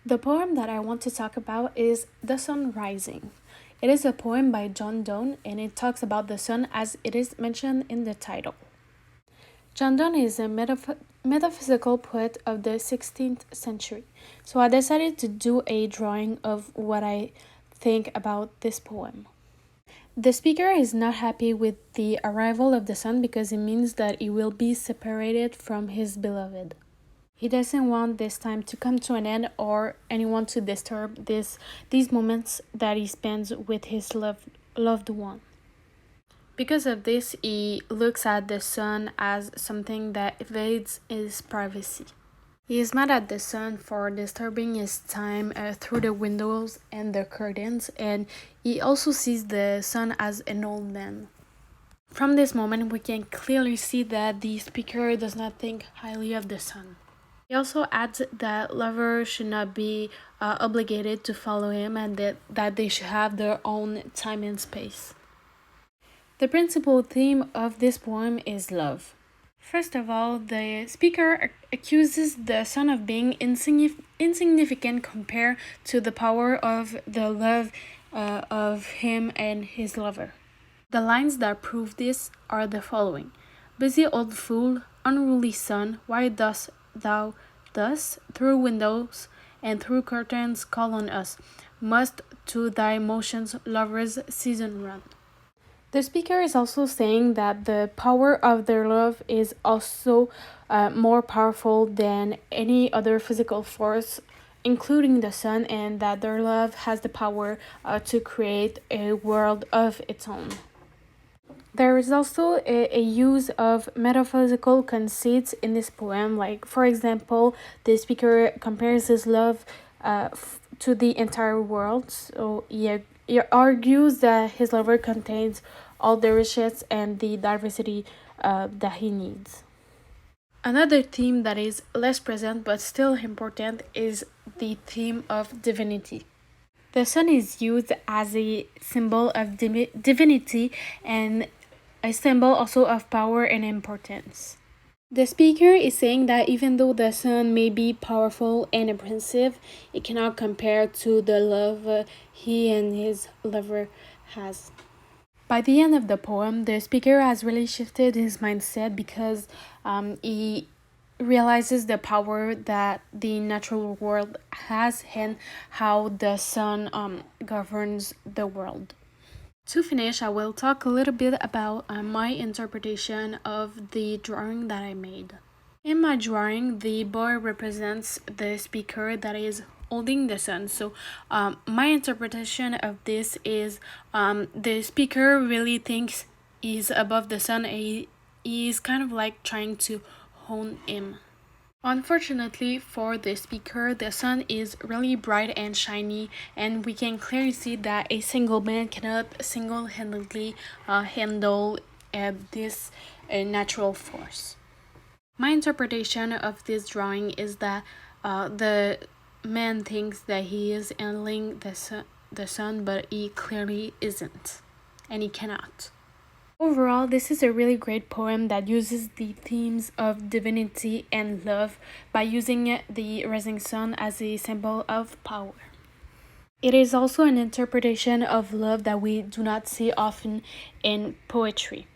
The poem that I want to talk about is The Sun Rising. It is a poem by John Donne and it talks about the sun as it is mentioned in the title. John Donne is a metaphysical poet of the 16th century, so I decided to do a drawing of what I think about this poem. The speaker is not happy with the arrival of the sun because it means that he will be separated from his beloved. He doesn't want this time to come to an end or anyone to disturb these moments that he spends with his loved one. Because of this, he looks at the sun as something that invades his privacy. He is mad at the sun for disturbing his time through the windows and the curtains, and he also sees the sun as an old man. From this moment, we can clearly see that the speaker does not think highly of the sun. He also adds that lovers should not be obligated to follow him and that they should have their own time and space. The principal theme of this poem is love. First of all, the speaker accuses the sun of being insignificant compared to the power of the love of him and his lover. The lines that prove this are the following: "Busy old fool, unruly sun, why dost thou thus through windows and through curtains call on us? Must to thy motions lovers' season run?" The speaker is also saying that the power of their love is also more powerful than any other physical force, including the sun, and that their love has the power to create a world of its own. There is also a use of metaphysical conceits in this poem. Like, for example, the speaker compares his love to the entire world. So he argues that his lover contains all the riches and the diversity that he needs. Another theme that is less present but still important is the theme of divinity. The sun is used as a symbol of divinity and a symbol also of power and importance. The speaker is saying that even though the sun may be powerful and oppressive, it cannot compare to the love he and his lover has. By the end of the poem, the speaker has really shifted his mindset because he realizes the power that the natural world has and how the sun governs the world. To finish, I will talk a little bit about my interpretation of the drawing that I made. In my drawing, the boy represents the speaker that is holding the sun. So my interpretation of this is the speaker really thinks he's above the sun. He's kind of like trying to hone him. Unfortunately for the speaker, the sun is really bright and shiny, and we can clearly see that a single man cannot single-handedly handle this natural force. My interpretation of this drawing is that the man thinks that he is handling the sun, but he clearly isn't, and he cannot. Overall, this is a really great poem that uses the themes of divinity and love by using the rising sun as a symbol of power. It is also an interpretation of love that we do not see often in poetry.